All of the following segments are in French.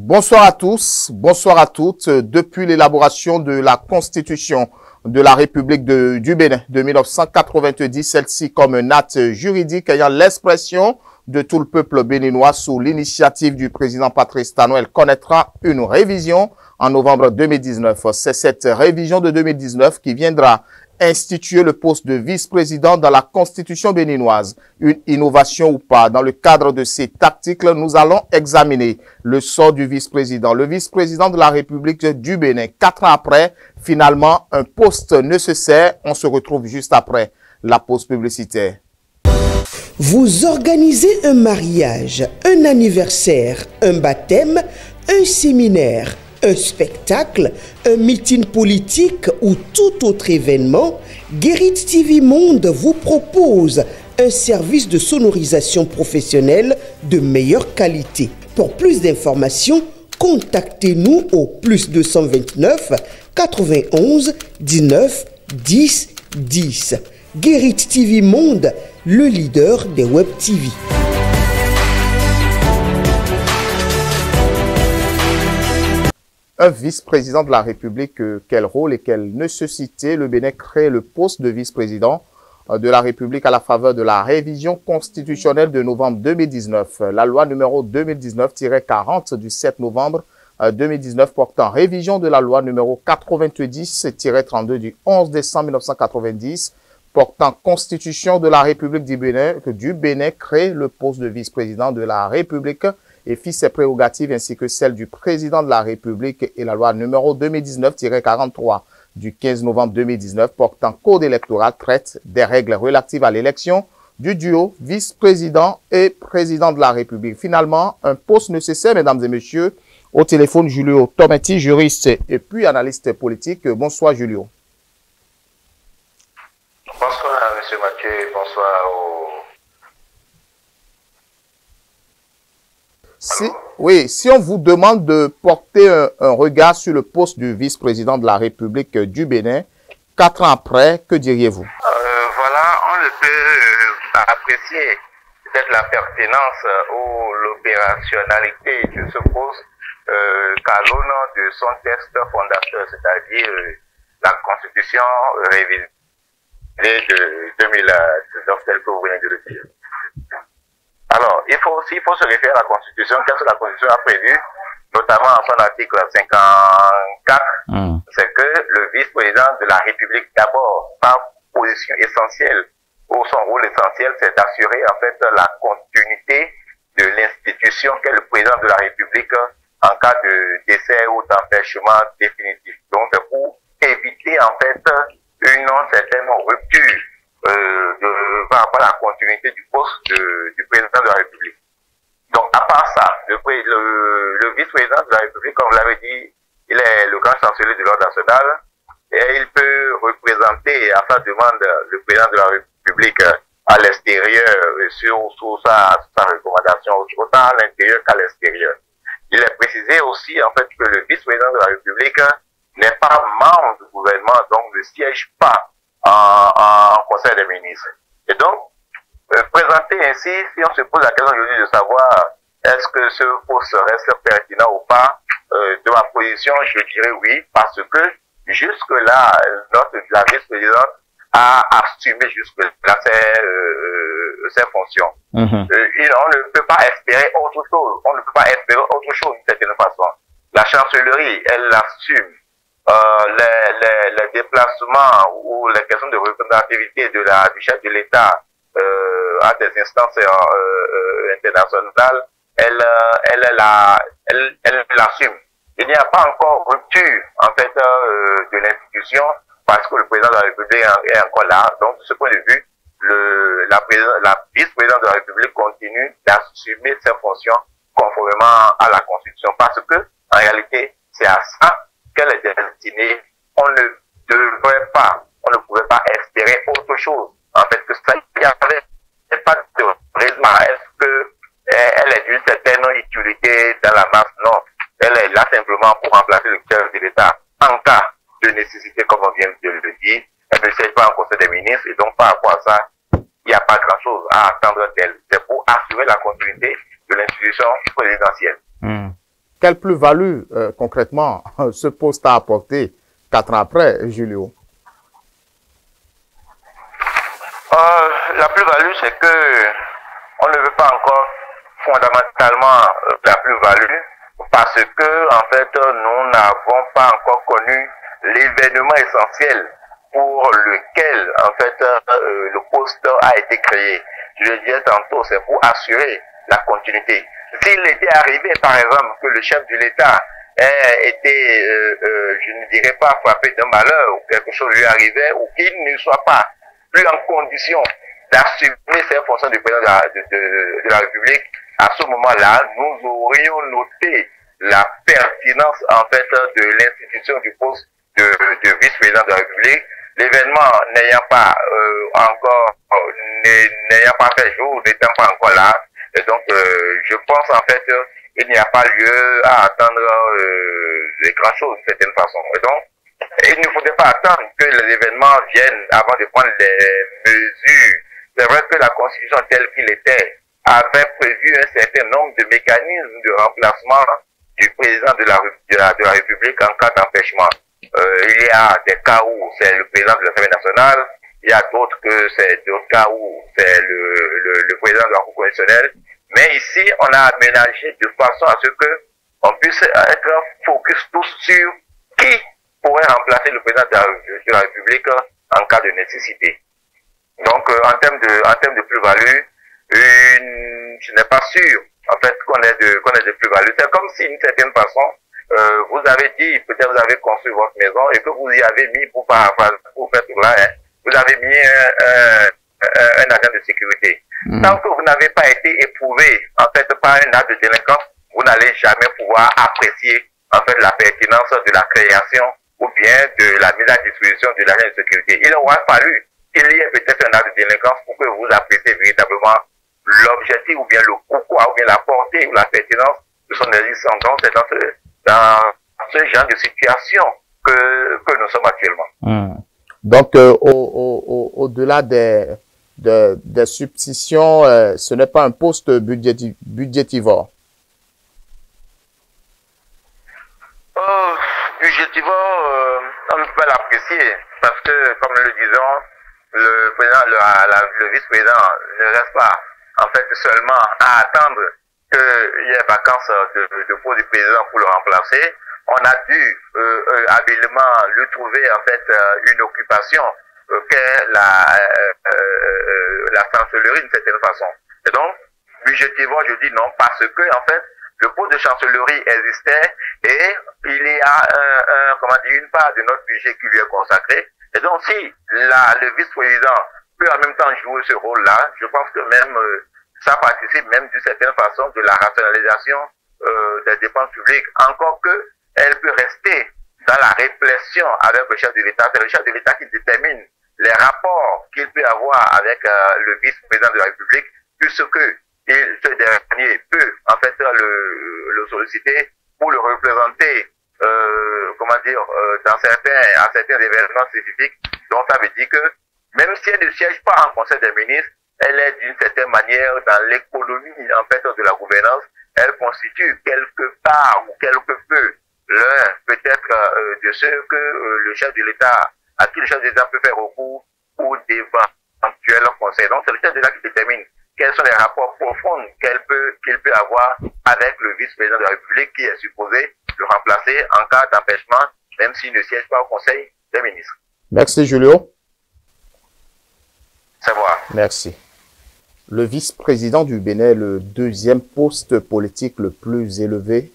Bonsoir à tous, bonsoir à toutes. Depuis l'élaboration de la Constitution de la République du Bénin de 1990, celle-ci comme un acte juridique ayant l'expression de tout le peuple béninois sous l'initiative du président Patrice Talon, elle connaîtra une révision en novembre 2019. C'est cette révision de 2019 qui viendra instituer le poste de vice-président dans la Constitution béninoise. Une innovation ou pas? Dans le cadre de cet article, nous allons examiner le sort du vice-président. Le vice-président de la République du Bénin, 4 ans après, finalement, un poste nécessaire. On se retrouve juste après la pause publicitaire. Vous organisez un mariage, un anniversaire, un baptême, un séminaire, un spectacle, un meeting politique ou tout autre événement, Guérit TV Monde vous propose un service de sonorisation professionnelle de meilleure qualité. Pour plus d'informations, contactez-nous au +229 91 19 10 10. Guérit TV Monde, le leader des Web TV. Un vice-président de la République, quel rôle et quelle nécessité? Le Bénin crée le poste de vice-président de la République à la faveur de la révision constitutionnelle de novembre 2019. La loi numéro 2019-40 du 7 novembre 2019 portant révision de la loi numéro 90-32 du 11 décembre 1990 portant constitution de la République du Bénin crée le poste de vice-président de la République et fit ses prérogatives ainsi que celles du président de la République et la loi numéro 2019-43 du 15 novembre 2019 portant code électoral traite des règles relatives à l'élection du duo vice-président et président de la République. Finalement, un poste nécessaire, mesdames et messieurs, au téléphone Julio Tometti, juriste et puis analyste politique. Bonsoir Julio. Bonsoir M. Mathieu, bonsoir Si on vous demande de porter un regard sur le poste du vice-président de la République du Bénin, 4 ans après, que diriez-vous? Voilà, on ne peut apprécier peut-être la pertinence ou l'opérationnalité de ce poste qu'à l'aune de son texte fondateur, c'est-à-dire la Constitution révisée de 2019, tel que vous venez de le dire. Alors, il faut se référer à la Constitution, qu'est-ce que la Constitution a prévu, notamment en son article 54, c'est que le vice-président de la République, d'abord, sa position essentielle, ou son rôle essentiel, c'est d'assurer en fait la continuité de l'institution qu'est le président de la République en cas de décès ou d'empêchement définitif. Donc, c'est pour éviter en fait une certaine rupture par rapport à la continuité du poste du président de la République. Donc, à part ça, le vice-président de la République, comme vous l'avez dit, il est le grand chancelier de l'ordre national et il peut représenter à sa demande le président de la République à l'extérieur sous sa recommandation, autant à l'intérieur qu'à l'extérieur. Il est précisé aussi en fait que le vice-président de la République n'est pas membre du gouvernement, donc ne siège pas en Conseil des ministres. Et donc, présenter ainsi, si on se pose la question aujourd'hui de savoir est-ce que ce poste reste pertinent ou pas, de ma position, je dirais oui, parce que jusque-là, la vice-présidente a assumé jusque-là ses fonctions. On ne peut pas espérer autre chose. On ne peut pas espérer autre chose d'une certaine façon. La chancellerie, elle assume les déplacements ou les questions de représentativité du chef de l'État à des instances internationales, elle l'assume. Il n'y a pas encore rupture en fait de l'institution parce que le président de la République est encore là. Donc, de ce point de vue, la vice-présidente de la République continue d'assumer ses fonctions conformément à la Constitution parce que, en réalité, c'est à ça qu'elle est destinée. On ne pouvait pas espérer autre chose. En fait, que ça, il n'y avait pas de raison. Est-ce qu'elle est d'une certaine utilité dans la masse? Non. Elle est là simplement pour remplacer le chef de l'État en cas de nécessité, comme on vient de le dire. Elle ne siège pas en Conseil des ministres et donc par rapport à ça, il n'y a pas grand-chose à attendre d'elle. C'est pour assurer la continuité de l'institution présidentielle. quelle plus-value concrètement ce poste a apporté 4 ans après, Julio? La plus-value, c'est que on ne veut pas encore fondamentalement la plus-value parce que, en fait, nous n'avons pas encore connu l'événement essentiel pour lequel, en fait, le poste a été créé. Je le disais tantôt, c'est pour assurer la continuité. S'il était arrivé, par exemple, que le chef de l'État ait été, je ne dirais pas frappé d'un malheur, ou quelque chose lui arrivait, ou qu'il ne soit pas plus en condition d'assumer ses fonctions de président de la République, à ce moment-là, nous aurions noté la pertinence, en fait, de l'institution du poste de vice-président de la République. L'événement n'ayant pas n'ayant pas fait jour, n'étant pas encore là. Et donc, je pense, en fait, il n'y a pas lieu à attendre les grandes choses d'une certaine façon. Et donc, il ne faudrait pas attendre que les événements viennent avant de prendre les mesures. C'est vrai que la Constitution telle qu'il était avait prévu un certain nombre de mécanismes de remplacement du président de la République en cas d'empêchement. Il y a des cas où c'est le président de l'Assemblée nationale, il y a d'autres que c'est d'autres cas où c'est le président de la Cour constitutionnelle. Mais ici, on a aménagé de façon à ce que on puisse être focus tous sur qui pourrait remplacer le président de la République en cas de nécessité. Donc, en termes de plus-value, je n'ai pas sûr, en fait, qu'on ait de plus-value. C'est comme si, d'une certaine façon, vous avez dit, peut-être vous avez construit votre maison et que vous y avez mis pour faire tout là, hein, vous avez mis un agent de sécurité. Tant que vous n'avez pas été éprouvé, en fait, par un acte de délinquance, vous n'allez jamais pouvoir apprécier, en fait, la pertinence de la création ou bien de la mise à disposition de l'agent de sécurité. Il aura fallu qu'il y ait peut-être un acte de délinquance pour que vous appréciez véritablement l'objectif ou bien le pourquoi ou bien la portée ou la pertinence de son existence. Donc, c'est dans ce genre de situation que nous sommes actuellement. Donc, au-delà des substitutions, ce n'est pas un poste budgétivore. Budgétivore, on ne peut pas l'apprécier parce que, comme nous le disons, le vice-président ne reste pas, en fait, seulement à attendre qu'il y ait vacances de poste du président pour le remplacer. On a dû habilement lui trouver, en fait, une occupation qu'est la chancellerie d'une certaine façon. Et donc, budgétivement, je dis non, parce que, en fait, le poste de chancellerie existait et il y a une part de notre budget qui lui est consacrée. Et donc, si le vice-président peut en même temps jouer ce rôle-là, je pense que même ça participe même d'une certaine façon de la rationalisation des dépenses publiques, encore que elle peut rester dans la réflexion avec le chef de l'État. C'est le chef de l'État qui détermine les rapports qu'il peut avoir avec le vice-président de la République, puisque ce dernier peut en fait le solliciter pour le représenter à certains événements spécifiques. Donc ça veut dire que même si elle ne siège pas en Conseil des ministres, elle est d'une certaine manière dans l'économie en fait de la gouvernance. Elle constitue quelque part ou quelque peu l'un peut-être de ceux que le chef de l'État, à qui le chef de l'État peut faire recours pour d'éventuels conseils. Donc c'est le chef de l'État qui détermine quels sont les rapports profonds qu'il peut avoir avec le vice-président de la République qui est supposé le remplacer en cas d'empêchement, même s'il ne siège pas au Conseil des ministres. Merci Julio. C'est moi. Merci. Le vice-président du Bénin est le deuxième poste politique le plus élevé.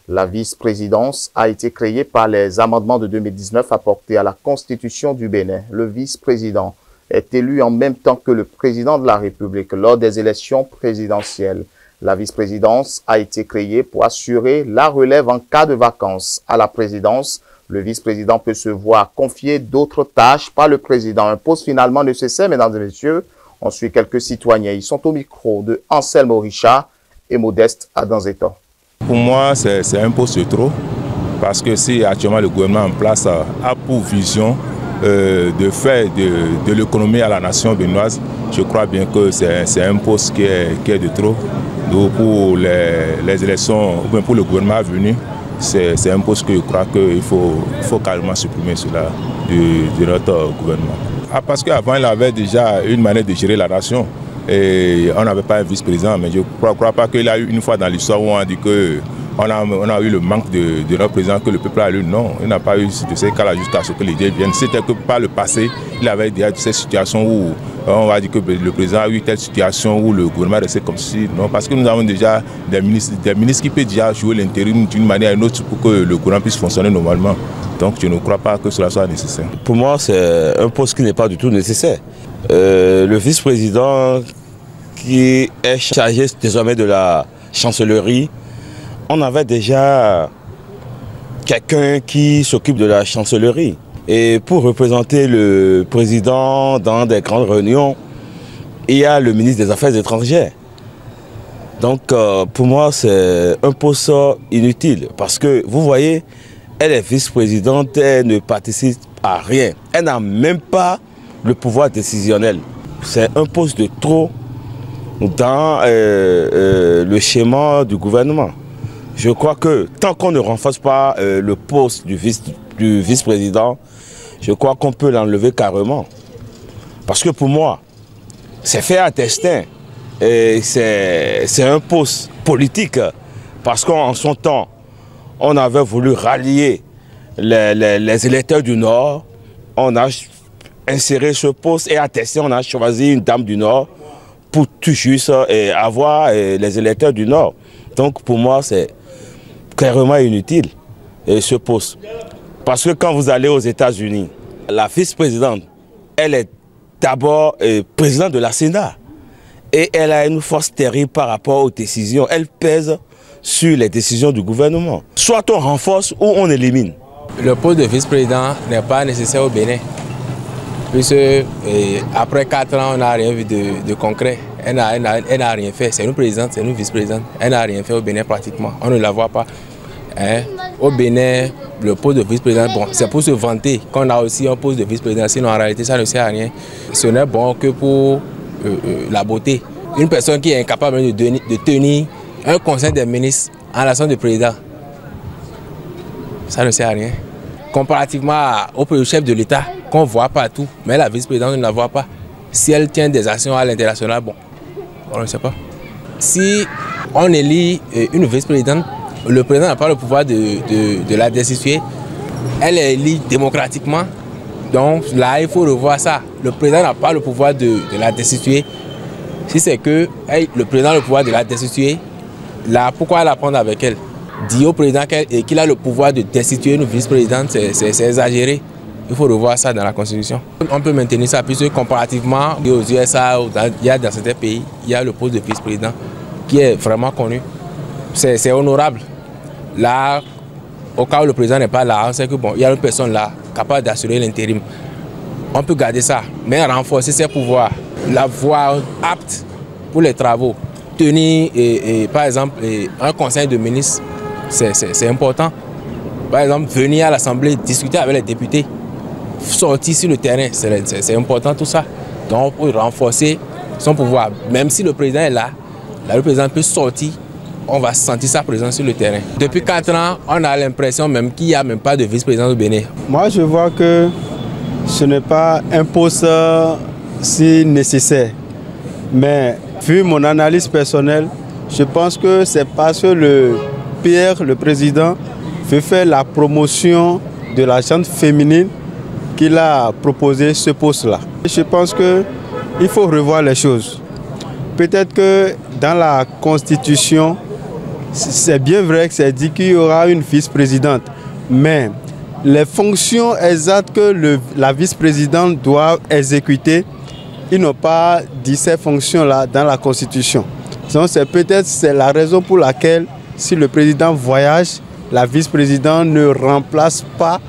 La vice-présidence a été créée par les amendements de 2019 apportés à la Constitution du Bénin. Le vice-président est élu en même temps que le président de la République lors des élections présidentielles. La vice-présidence a été créée pour assurer la relève en cas de vacances. À la présidence, le vice-président peut se voir confier d'autres tâches par le président. Un poste finalement nécessaire, mesdames et messieurs. On suit quelques citoyens. Ils sont au micro de Anselme Richard et Modeste Adanzeto. Pour moi, c'est un poste trop, parce que si actuellement le gouvernement en place a pour vision de faire de l'économie à la nation béninoise, je crois bien que c'est un poste qui est de trop. Donc pour les élections, ou bien pour le gouvernement à venir, c'est un poste que je crois qu'il faut carrément supprimer cela de notre gouvernement. Parce qu'avant, il avait déjà une manière de gérer la nation. Et on n'avait pas un vice-président, mais je ne crois pas qu'il y a eu une fois dans l'histoire où on a dit qu'on a eu le manque de notre président, que le peuple a eu. Non, il n'a pas eu de ces cas-là jusqu'à ce que l'idée vienne. C'était que par le passé, il avait déjà ces situations où on va dire que le président a eu telle situation où le gouvernement restait comme si. Non, parce que nous avons déjà des ministres qui peuvent déjà jouer l'intérim d'une manière ou d'une autre pour que le gouvernement puisse fonctionner normalement. Donc je ne crois pas que cela soit nécessaire. Pour moi, c'est un poste qui n'est pas du tout nécessaire. Le vice-président qui est chargé désormais de la chancellerie, on avait déjà quelqu'un qui s'occupe de la chancellerie. Et pour représenter le président dans des grandes réunions, il y a le ministre des Affaires étrangères. Donc pour moi, c'est un poste inutile parce que vous voyez, elle est vice-présidente, elle ne participe à rien. Elle n'a même pas le pouvoir décisionnel. C'est un poste de trop dans le schéma du gouvernement. Je crois que tant qu'on ne renforce pas le poste du vice-président, je crois qu'on peut l'enlever carrément. Parce que pour moi, c'est fait à destin. C'est un poste politique. Parce qu'en son temps, on avait voulu rallier les électeurs du Nord. On a inséré ce poste et à tester, on a choisi une dame du Nord pour tout juste avoir les électeurs du Nord. Donc pour moi, c'est clairement inutile ce poste. Parce que quand vous allez aux États-Unis, la vice-présidente, elle est d'abord présidente de la Sénat. Et elle a une force terrible par rapport aux décisions. Elle pèse sur les décisions du gouvernement. Soit on renforce ou on élimine. Le poste de vice-président n'est pas nécessaire au Bénin. Puisque après 4 ans, on n'a rien vu de concret. Elle n'a rien fait. C'est une présidente, c'est une vice-présidente. Elle n'a rien fait au Bénin pratiquement. On ne la voit pas. Hein? Au Bénin, le poste de vice-président, bon, c'est pour se vanter qu'on a aussi un poste de vice-président. Sinon, en réalité, ça ne sert à rien. Ce n'est bon que pour la beauté. Une personne qui est incapable de tenir un conseil des ministres en l'absence de président, ça ne sert à rien. Comparativement au chef de l'État, qu'on voit partout, mais la vice-présidente ne la voit pas. Si elle tient des actions à l'international, bon, on ne sait pas. Si on élit une vice-présidente, le président n'a pas le pouvoir de la destituer. Elle est élue démocratiquement. Donc là, il faut revoir ça. Le président n'a pas le pouvoir de la destituer. Si c'est que le président a le pouvoir de la destituer, là, pourquoi la prendre avec elle? Dire au président qu'il a le pouvoir de destituer une vice-présidente, c'est exagéré. Il faut revoir ça dans la Constitution. On peut maintenir ça puisque comparativement aux USA, il y a dans certains pays, il y a le poste de vice-président qui est vraiment connu. C'est honorable. Là, au cas où le président n'est pas là, on sait que bon, il y a une personne là capable d'assurer l'intérim. On peut garder ça, mais renforcer ses pouvoirs, la voir apte pour les travaux, tenir par exemple un conseil de ministres, c'est important. Par exemple, venir à l'Assemblée, discuter avec les députés, sortir sur le terrain, c'est important tout ça. Donc, pour renforcer son pouvoir, même si le président est là, le président peut sortir, on va sentir sa présence sur le terrain. Depuis 4 ans, on a l'impression même qu'il n'y a même pas de vice-président au Bénin. Moi, je vois que ce n'est pas un poste si nécessaire. Mais vu mon analyse personnelle, je pense que c'est parce que le PR, le président, veut faire la promotion de la gente féminine qu'il a proposé ce poste-là. Je pense qu'il faut revoir les choses. Peut-être que dans la Constitution, c'est bien vrai que c'est dit qu'il y aura une vice-présidente, mais les fonctions exactes que la vice-présidente doit exécuter, ils n'ont pas dit ces fonctions-là dans la Constitution. Donc c'est la raison pour laquelle, si le président voyage, la vice-présidente ne remplace pas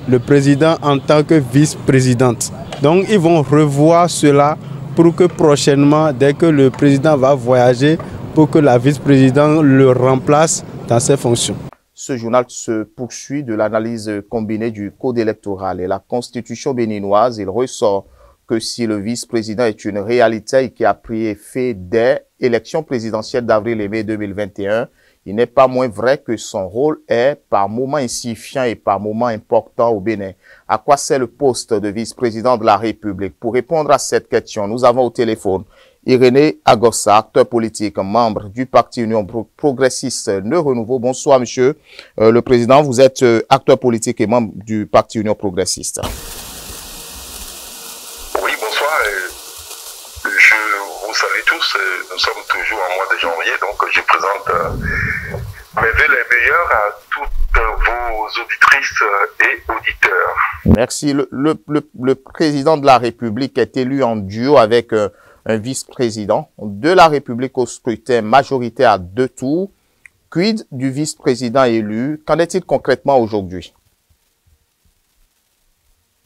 le président en tant que vice-présidente. Donc ils vont revoir cela pour que prochainement, dès que le président va voyager, pour que la vice-présidente le remplace dans ses fonctions. Ce journal se poursuit de l'analyse combinée du code électoral et la constitution béninoise. Il ressort que si le vice-président est une réalité qui a pris effet dès élections présidentielles d'avril et mai 2021, il n'est pas moins vrai que son rôle est par moments insignifiant et par moments important au Bénin. À quoi sert le poste de vice-président de la République? Pour répondre à cette question, nous avons au téléphone Irénée Agossa, acteur politique, membre du Parti Union Progressiste Le Renouveau. Bonsoir, monsieur le président. Vous êtes acteur politique et membre du Parti Union Progressiste. Oui, bonsoir. Je vous salue tous. Nous sommes toujours en mois de janvier, donc je présente mes vœux les meilleurs à toutes vos auditrices et auditeurs. Merci. Le président de la République est élu en duo avec un vice-président de la République au scrutin majoritaire à 2 tours. Quid du vice-président élu? Qu'en est-il concrètement aujourd'hui?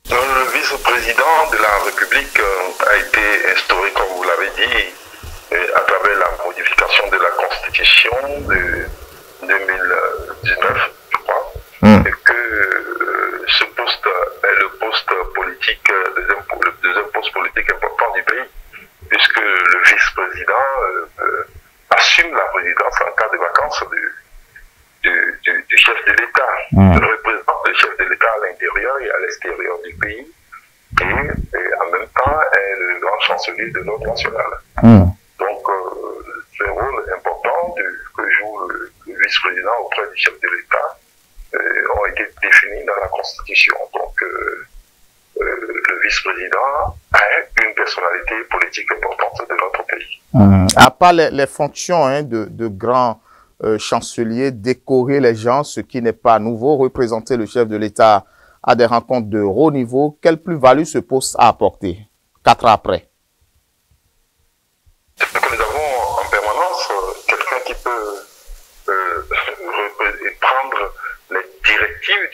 Le vice-président de la République a été instauré, comme vous l'avez dit, à travers la modification de la Constitution de 2019, je crois, et que ce poste est le poste politique, le deuxième poste politique important du pays, puisque le vice-président assume la présidence en cas de vacances du chef de l'État. Il représente le chef de l'État à l'intérieur et à l'extérieur du pays, et en même temps est le grand chancelier de l'ordre national. Donc, ce rôle important que joue le vice-président auprès du chef de l'État ont été définis dans la Constitution. Donc, le vice-président est une personnalité politique importante de notre pays. À part les fonctions de grand chancelier, décorer les gens, ce qui n'est pas nouveau, représenter le chef de l'État à des rencontres de haut niveau, quelle plus-value ce poste a apporté 4 ans après? C'est que nous avons en permanence quelqu'un qui peut prendre les directives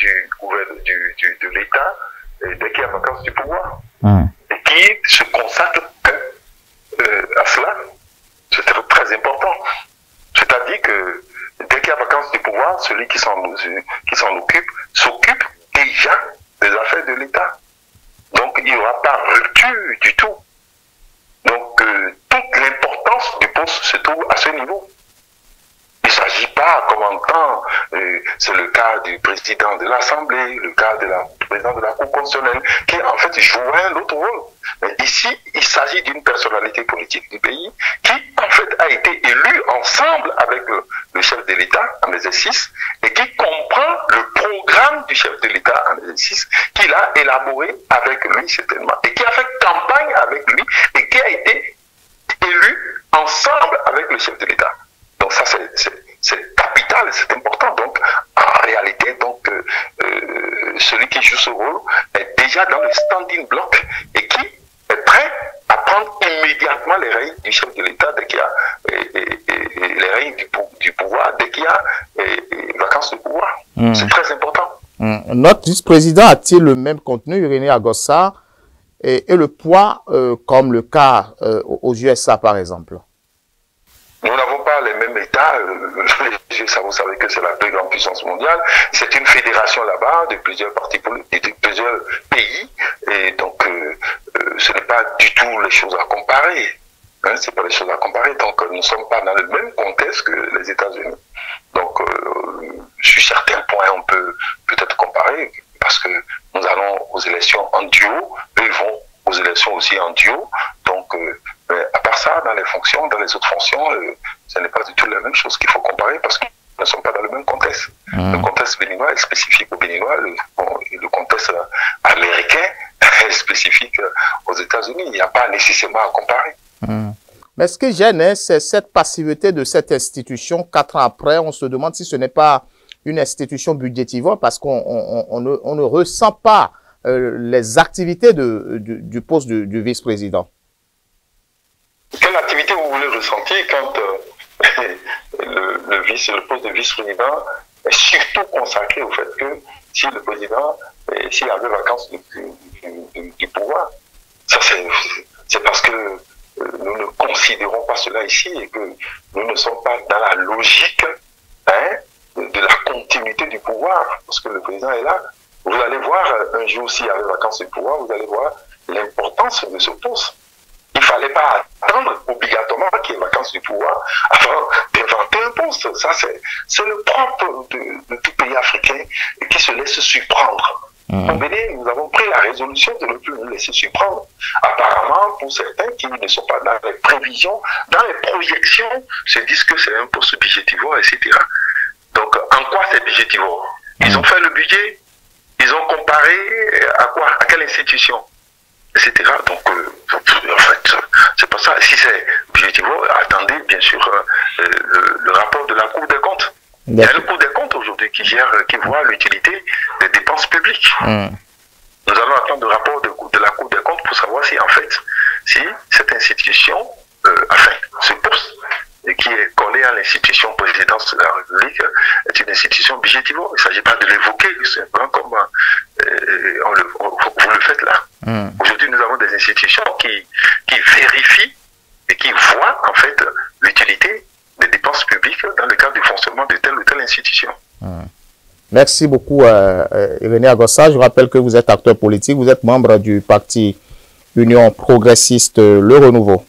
de l'État dès qu'il y a vacance du pouvoir, et qui se consacre à cela. C'est très important. C'est-à-dire que dès qu'il y a vacance du pouvoir, celui qui s'en occupe s'occupe déjà des affaires de l'État. Donc il n'y aura pas rupture du tout. Donc toute l'importance du poste se trouve à ce niveau. Il ne s'agit pas, comme en temps, c'est le cas du président de l'Assemblée, le cas de la présidente de la Cour constitutionnelle, qui en fait joue un autre rôle. Mais ici, il s'agit d'une personnalité politique du pays qui en fait a été élue ensemble avec le chef de l'État en exercice et qui comprend le programme du chef de l'État en exercice qu'il a élaboré avec lui certainement et qui a fait campagne avec lui et qui a été élu ensemble avec le chef de l'État. Donc ça, c'est capital, c'est important. Donc, en réalité, donc, celui qui joue ce rôle est déjà dans le standing block et qui est prêt à prendre immédiatement les règnes du chef de l'État dès qu'il y a les règnes du pouvoir, dès qu'il y a vacances de pouvoir. C'est très important. Notre vice-président a-t-il le même contenu, Irénée Agossa, et le poids, comme le cas aux USA, par exemple? Nous n'avons pas les mêmes États. Les USA, vous savez que c'est la plus grande puissance mondiale. C'est une fédération là-bas de plusieurs partis politiques, de plusieurs pays. Et donc, ce n'est pas du tout les choses à comparer. Hein, c'est pas les choses à comparer. Donc, nous ne sommes pas dans le même contexte que les États-Unis. Donc, sur certains points, on peut peut-être comparer parce que nous allons aux élections en duo. Eux, ils vont aux élections aussi en duo. Donc, à part ça, dans les fonctions, dans les autres fonctions, ce n'est pas du tout la même chose qu'il faut comparer parce que nous ne sommes pas dans le même contexte. Le contexte béninois est spécifique au Béninois, le contexte américain est spécifique aux États-Unis. Il n'y a pas nécessairement à comparer. Mais ce qui gêne, c'est cette passivité de cette institution. 4 ans après, on se demande si ce n'est pas une institution budgétivore parce qu'on ne ressent pas les activités du poste du vice-président. Quelle activité vous voulez ressentir quand le poste de vice-président est surtout consacré au fait que si le président, s'il avait vacance du pouvoir, ça c'est parce que nous ne considérons pas cela ici et que nous ne sommes pas dans la logique de la continuité du pouvoir, parce que le président est là. Vous allez voir, un jour, s'il y avait vacance du pouvoir, vous allez voir l'importance de ce poste. Il ne fallait pas attendre obligatoirement qu'il y ait vacance du pouvoir avant d'inventer un poste. Ça, c'est le propre de tout pays africain qui se laisse surprendre. Au Bénin, nous avons pris la résolution de ne plus nous laisser surprendre. Apparemment, pour certains qui ne sont pas dans les prévisions, dans les projections, se disent que c'est un poste budgétivore, etc. Donc, en quoi c'est budgétivore? Ils ont fait le budget, ils ont comparé à quoi? À quelle institution? Etc. Donc, en fait, c'est pas ça. Si c'est budgétivore, attendez, bien sûr, le rapport de la Cour des comptes. Il y a le Cour des comptes aujourd'hui qui voit l'utilité des dépenses publiques. Nous allons attendre le rapport de la Cour des comptes pour savoir si, en fait, si cette institution, ce poste qui est collé à l'institution présidence de la République est une institution budgétivore. Il ne s'agit pas de l'évoquer, c'est un comme vous le faites là. Aujourd'hui, nous avons des institutions qui vérifient et qui voient, en fait, l'utilité des dépenses publiques dans le cadre du fonctionnement de telle ou telle institution. Merci beaucoup, Irénée Agossa. Je rappelle que vous êtes acteur politique, vous êtes membre du parti Union Progressiste Le Renouveau.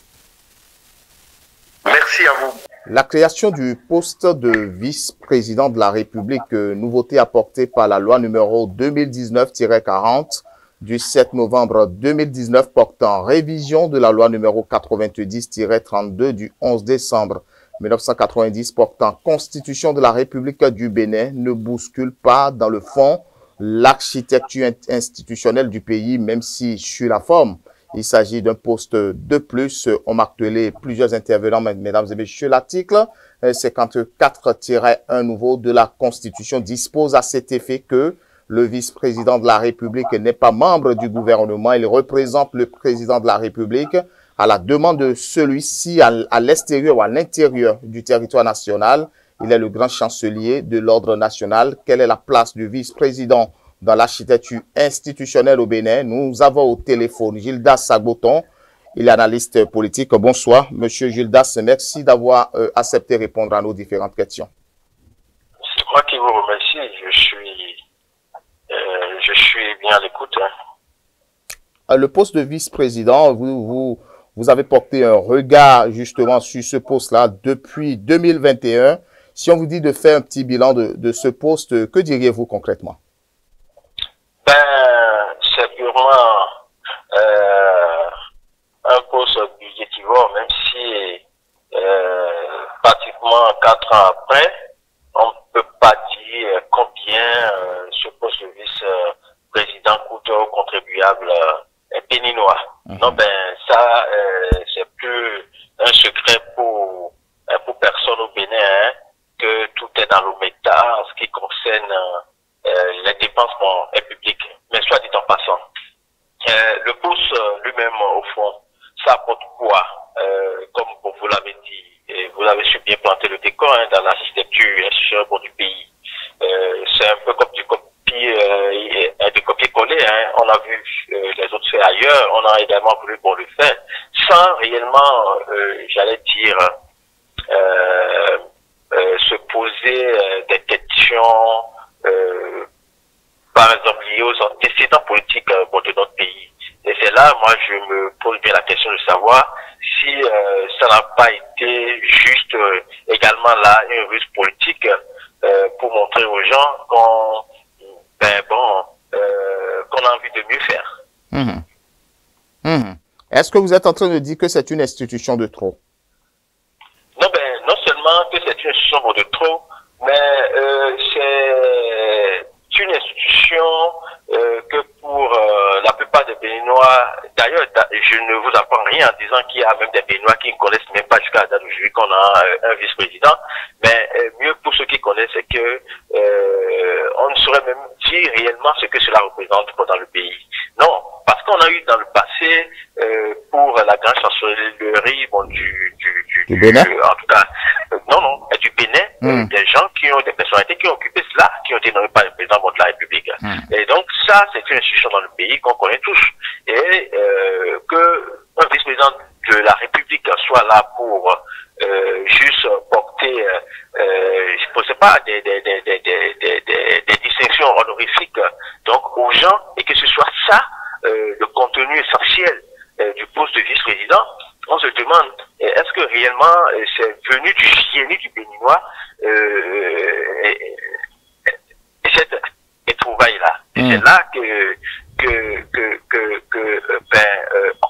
Merci à vous. La création du poste de vice-président de la République, nouveauté apportée par la loi numéro 2019-40 du 7 novembre 2019 portant révision de la loi numéro 90-32 du 11 décembre 1990 portant Constitution de la République du Bénin ne bouscule pas dans le fond l'architecture institutionnelle du pays, même si sur la forme, il s'agit d'un poste de plus. On m'a appelé plusieurs intervenants, mesdames et messieurs. L'article 54-1 nouveau de la Constitution dispose à cet effet que le vice-président de la République n'est pas membre du gouvernement. Il représente le président de la République à la demande de celui-ci à l'extérieur ou à l'intérieur du territoire national. Il est le grand chancelier de l'ordre national. Quelle est la place du vice-président dans l'architecture institutionnelle au Bénin? Nous avons au téléphone Gildas Sagboton. Il est analyste politique. Bonsoir, Monsieur Gildas. Merci d'avoir accepté de répondre à nos différentes questions. C'est moi qui vous remercie. Je suis bien à l'écoute. Le poste de vice-président, vous avez porté un regard justement sur ce poste-là depuis 2021. Si on vous dit de faire un petit bilan de ce poste, que diriez-vous concrètement? C'est purement un poste budgétivore, même si pratiquement 4 ans après, on ne peut pas dire combien ce poste de vice-président coûte aux contribuables béninois. Non, ça, c'est plus un secret pour personne au Bénin, hein, que tout est dans l'omerta en ce qui concerne les dépenses publiques. Mais soit dit en passant, le poste lui-même, au fond, ça apporte quoi? Comme vous l'avez dit, et vous avez su bien planter le décor, hein, dans l'architecture institutionnelle du pays. C'est un peu comme du copier-coller, hein. On a vu les autres faire ailleurs, on a également voulu le faire, sans réellement, j'allais dire, se poser des questions, par exemple liées aux antécédents politiques de notre pays. Et c'est là, moi, je me pose bien la question de savoir si ça n'a pas été juste également là une ruse politique pour montrer aux gens qu'on a envie de mieux faire. Est-ce que vous êtes en train de dire que c'est une institution de trop? Non, non seulement que c'est une institution de trop, mais c'est une institution que pour la plupart des Béninois, d'ailleurs, je ne vous apprends rien en disant qu'il y a même des Béninois qui ne connaissent même pas jusqu'à la date d'aujourd'hui qu'on a un vice-président, mais mieux pour ceux qui connaissent, c'est que on ne saurait même dire réellement ce que cela représente dans le pays. Non, parce qu'on a eu dans le passé, pour la grande chancellerie du Bénin, en tout cas, du Bénin, des gens qui ont des personnalités qui ont occupé cela, qui ont été nommés par le président de la République. Et donc ça, c'est une institution dans le pays qu'on connaît tous. Et que un vice-président de la République soit là pour juste porter, je ne sais pas, des distinctions honorifiques donc aux gens, et que ce soit ça le contenu essentiel du poste de vice-président, réellement, c'est venu du génie du Béninois, et cette trouvaille-là. C'est là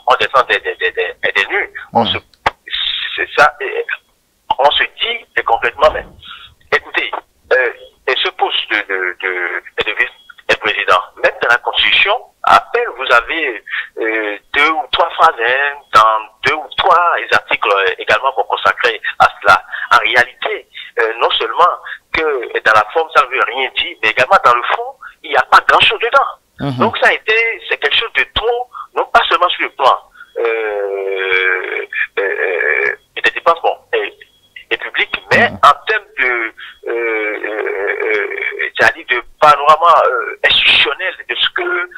on descend des nues. C'est ça, on se dit concrètement, mais écoutez, et ce poste de vice-président, même dans la Constitution, à peine vous avez 2 ou 3 phrases dans 2 ou 3 articles également pour consacrer à cela. En réalité, non seulement que dans la forme ça ne veut rien dire, mais également dans le fond, il n'y a pas grand-chose dedans. Donc c'est quelque chose de trop, non pas seulement sur le plan des dépenses et publiques, mais en termes de panorama institutionnel de ce que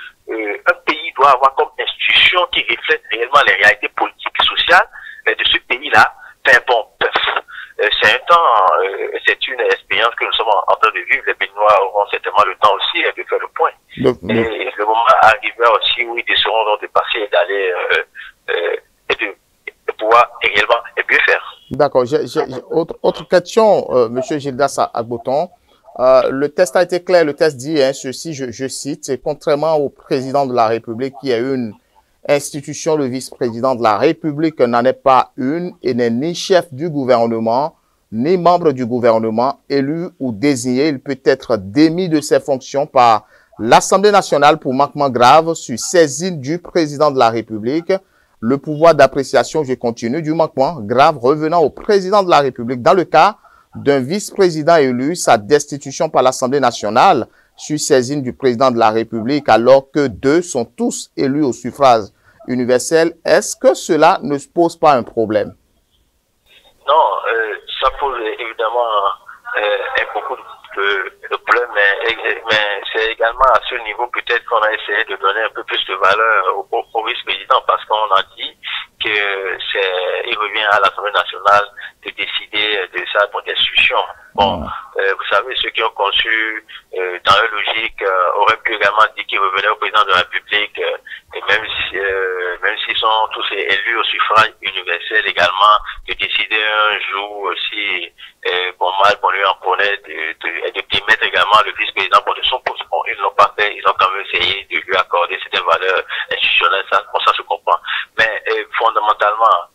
un pays doit avoir comme institution qui reflète réellement les réalités politiques et sociales de ce pays-là. C'est un temps, c'est une expérience que nous sommes en train de vivre. Les Béninois auront certainement le temps aussi de faire le point. Et le moment arrivera aussi où ils décideront donc de passer et d'aller et de pouvoir réellement mieux faire. D'accord. Autre question, Monsieur Gildas Agboton. Le test a été clair. Le test dit ceci, je cite, c'est contrairement au président de la République qui a une institution, le vice-président de la République n'en est pas une et n'est ni chef du gouvernement, ni membre du gouvernement, élu ou désigné. Il peut être démis de ses fonctions par l'Assemblée nationale pour manquement grave sur saisine du président de la République. Le pouvoir d'appréciation, je continue, du manquement grave revenant au président de la République. Dans le cas d'un vice-président élu, sa destitution par l'Assemblée nationale sur saisine du président de la République, alors que 2 sont tous élus au suffrage universel. Est-ce que cela ne se pose pas un problème? Non, ça pose évidemment beaucoup de problèmes, mais c'est également à ce niveau peut-être qu'on a essayé de donner un peu plus de valeur au vice-président, parce qu'on a dit il revient à l'Assemblée nationale de décider de sa destitution. Bon, vous savez, ceux qui ont conçu dans leur logique auraient pu également dire qu'il revenait au président de la République, et même s'ils sont tous élus au suffrage universel également, de décider un jour aussi, bon lui en connaît, de démettre également le vice-président de son poste. Bon, ils ne l'ont pas fait, ils ont quand même essayé de lui accorder certaines valeurs institutionnelles, ça se comprend. Mais fondamentalement,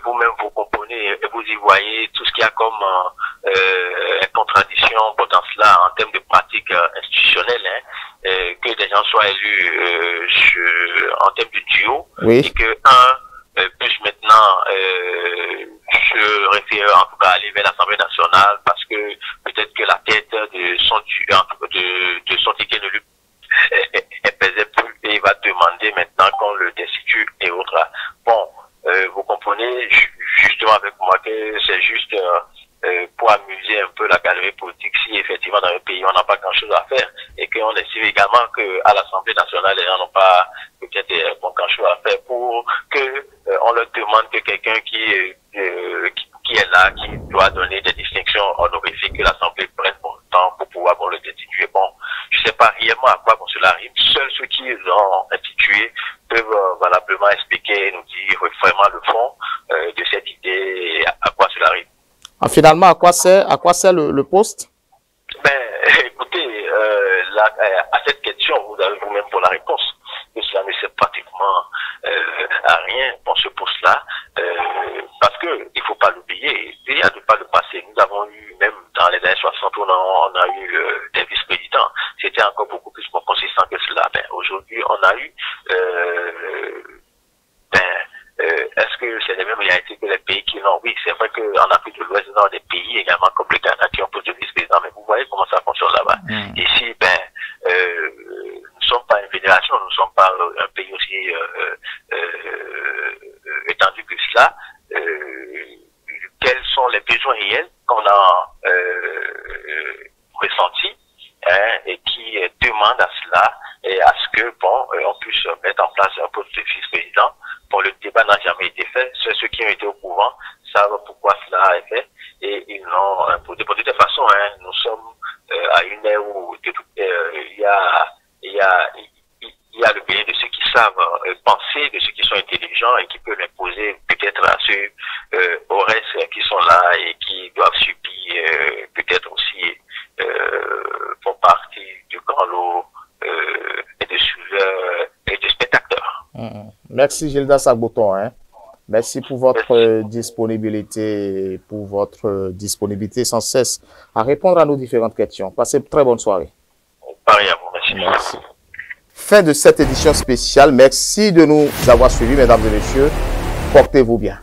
vous-même vous comprenez et vous y voyez tout ce qu'il y a comme contradiction dans cela en termes de pratiques institutionnelles, que des gens soient élus en termes de duo, et que un puisse maintenant se référer en tout cas aller vers l'Assemblée nationale parce que peut-être que la tête de son ticket ne lui pesait plus et il va demander maintenant qu'on le destitue et autres. Bon, vous comprenez justement avec moi que c'est juste pour amuser un peu la galerie politique si effectivement dans le pays on n'a pas grand chose à faire et qu'on estime également qu'à l'Assemblée nationale les gens n'ont pas peut-être grand chose à faire pour que on leur demande que quelqu'un qui est là, qui doit donner des distinctions honorifiques, que l'Assemblée prenne son temps pour pouvoir le destituer. Bon, je ne sais pas réellement à quoi cela arrive. Seuls ceux qui l'ont institué peuvent valablement expliquer et nous dire vraiment le fond de cette idée et à quoi cela arrive. Finalement, à quoi sert le poste? Écoutez, à cette question, vous avez vous-même pour la réponse. Que cela ne sert pratiquement à rien pour ce poste-là, parce que il faut pas l'oublier, il y a de pas le passé. Nous avons eu, même dans les années 60, on a eu des vice-présidents. C'était encore beaucoup plus consistant que cela. Aujourd'hui, on a eu est-ce que c'est les mêmes réalités que les pays qui l'ont? Oui, c'est vrai qu'en Afrique de l'Ouest, nous avons des pays également comme le Ghana qui ont plus de vice-présidents, mais vous voyez comment ça fonctionne là-bas. Ici, nous ne sommes pas une fédération, nous ne sommes pas un pays aussi étendu que cela. Quels sont les besoins réels qu'on a ressentis et qui demandent à cela et à ce que on puisse mettre en place un poste de vice-président. Bon, le débat n'a jamais été fait. Ceux qui ont été au courant savent pourquoi cela est fait et ils l'ont imposé. De toute façon, nous sommes à une ère où il y a le pays de ceux qui savent penser, de ceux qui sont intelligents et qui peuvent imposer peut-être à ceux Merci Gilda Sagboton. Merci pour votre disponibilité, sans cesse à répondre à nos différentes questions. Passez une très bonne soirée. Pareil à vous, merci. Fin de cette édition spéciale. Merci de nous avoir suivis, mesdames et messieurs. Portez-vous bien.